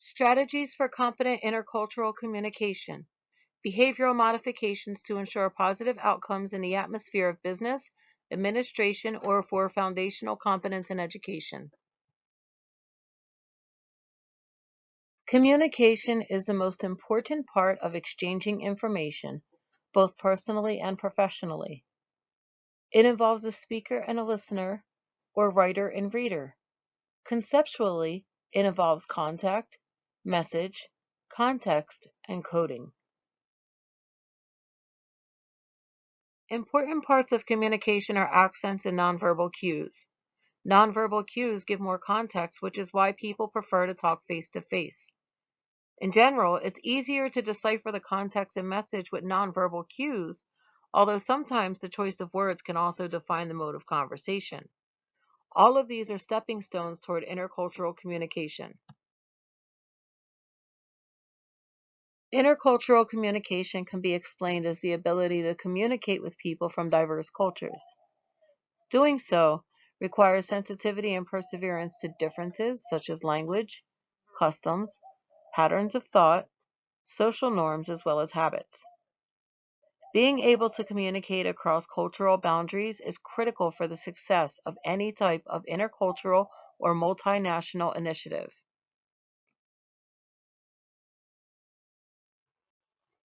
Strategies for competent intercultural communication. Behavioral modifications to ensure positive outcomes in the atmosphere of business, administration, or for foundational competence in education. Communication is the most important part of exchanging information, both personally and professionally. It involves a speaker and a listener, or writer and reader. Conceptually, it involves contact, message, context, and coding. Important parts of communication are accents and nonverbal cues. Nonverbal cues give more context, which is why people prefer to talk face to face. In general, it's easier to decipher the context and message with nonverbal cues, although sometimes the choice of words can also define the mode of conversation. All of these are stepping stones toward intercultural communication. Intercultural communication can be explained as the ability to communicate with people from diverse cultures. Doing so requires sensitivity and perseverance to differences such as language, customs, patterns of thought, social norms, as well as habits. Being able to communicate across cultural boundaries is critical for the success of any type of intercultural or multinational initiative.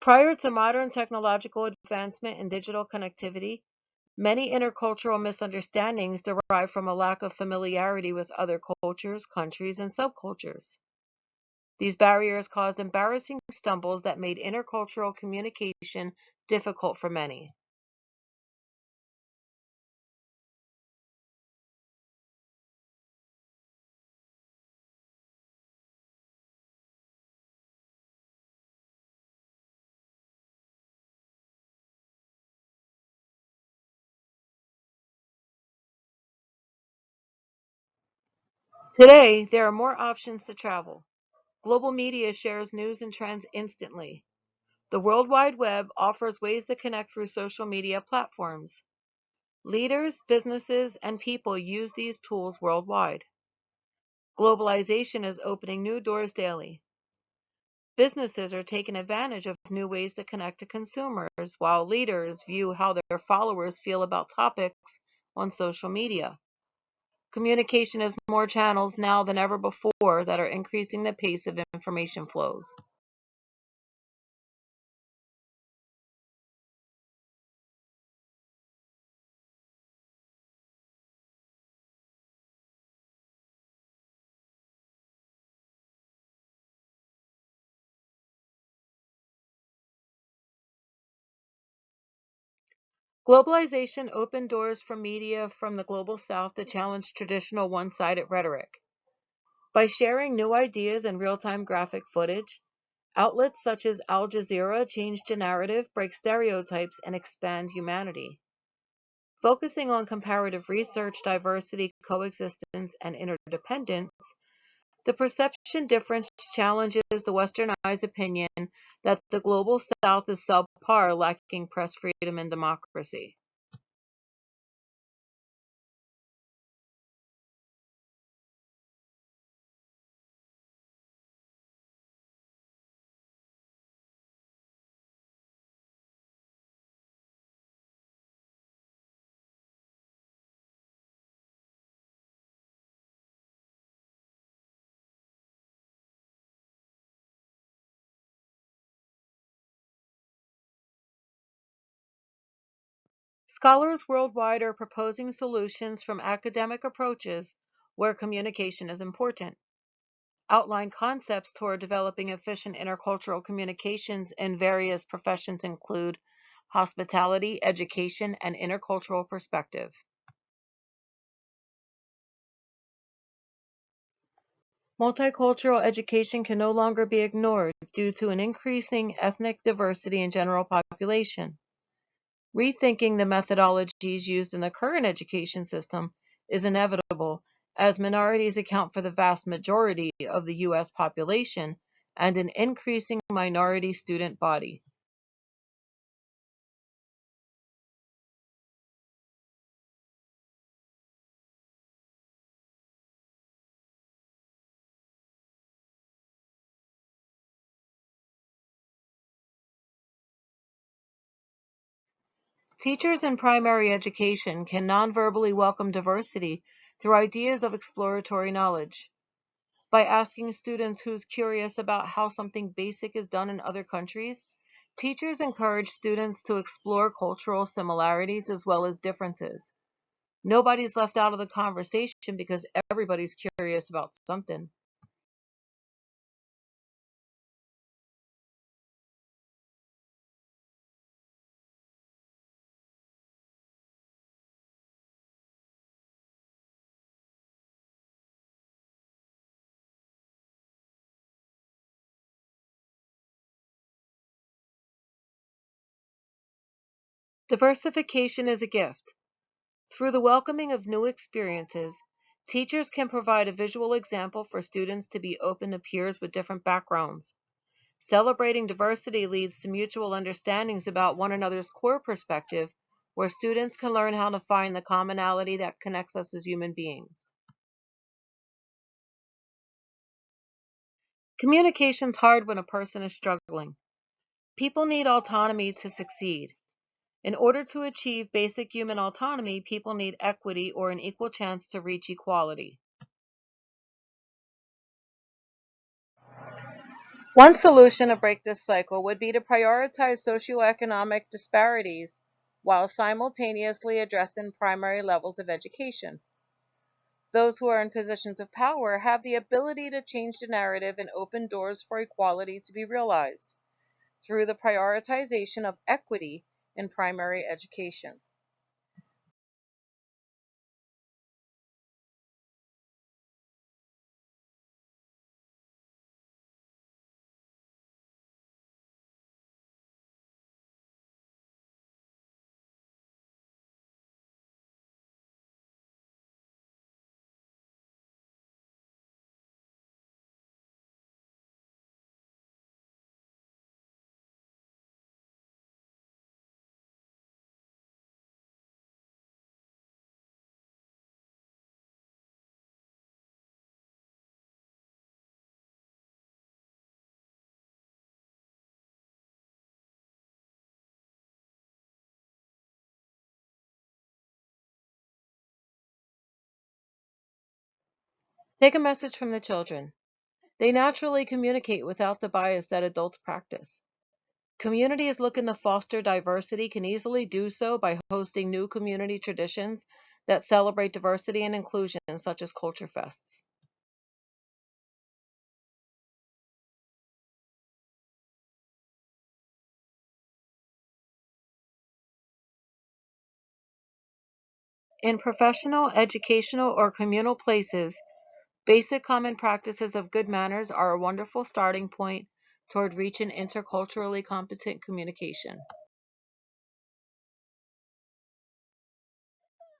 Prior to modern technological advancement and digital connectivity, many intercultural misunderstandings derive from a lack of familiarity with other cultures, countries, and subcultures. These barriers caused embarrassing stumbles that made intercultural communication difficult for many. Today, there are more options to travel. Global media shares news and trends instantly. The World Wide Web offers ways to connect through social media platforms. Leaders, businesses, and people use these tools worldwide. Globalization is opening new doors daily. Businesses are taking advantage of new ways to connect to consumers, while leaders view how their followers feel about topics on social media. Communication has more channels now than ever before that are increasing the pace of information flows. Globalization opened doors for media from the global south to challenge traditional one-sided rhetoric. By sharing new ideas and real-time graphic footage, outlets such as Al Jazeera change the narrative, break stereotypes, and expand humanity. Focusing on comparative research, diversity, coexistence, and interdependence, the perception difference challenges the westernized opinion that the global south is subpar, lacking press freedom and democracy. Scholars worldwide are proposing solutions from academic approaches where communication is important. Outline concepts toward developing efficient intercultural communications in various professions include hospitality, education, and intercultural perspective. Multicultural education can no longer be ignored due to an increasing ethnic diversity in general population. Rethinking the methodologies used in the current education system is inevitable, as minorities account for the vast majority of the U.S. population and an increasing minority student body. Teachers in primary education can nonverbally welcome diversity through ideas of exploratory knowledge. By asking students who's curious about how something basic is done in other countries, teachers encourage students to explore cultural similarities as well as differences. Nobody's left out of the conversation because everybody's curious about something. Diversification is a gift. Through the welcoming of new experiences, teachers can provide a visual example for students to be open to peers with different backgrounds. Celebrating diversity leads to mutual understandings about one another's core perspective, where students can learn how to find the commonality that connects us as human beings. Communication's hard when a person is struggling. People need autonomy to succeed. In order to achieve basic human autonomy, people need equity or an equal chance to reach equality. One solution to break this cycle would be to prioritize socioeconomic disparities while simultaneously addressing primary levels of education. Those who are in positions of power have the ability to change the narrative and open doors for equality to be realized through the prioritization of equity in primary education. Take a message from the children. They naturally communicate without the bias that adults practice. Communities looking to foster diversity can easily do so by hosting new community traditions that celebrate diversity and inclusion, such as culture fests. In professional, educational, or communal places, basic common practices of good manners are a wonderful starting point toward reaching interculturally competent communication.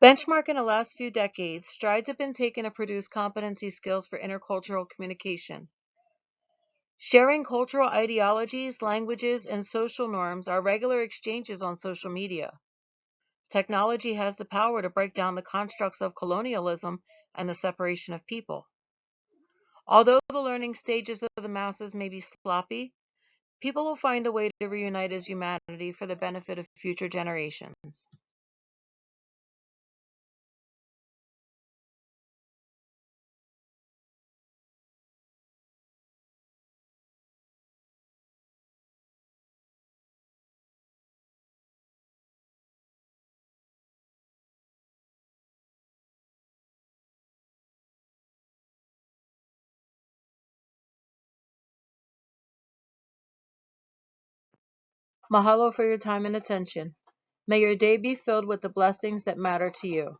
Benchmark in the last few decades, strides have been taken to produce competency skills for intercultural communication. Sharing cultural ideologies, languages, and social norms are regular exchanges on social media. Technology has the power to break down the constructs of colonialism and the separation of people. Although the learning stages of the masses may be sloppy, people will find a way to reunite as humanity for the benefit of future generations. Mahalo for your time and attention. May your day be filled with the blessings that matter to you.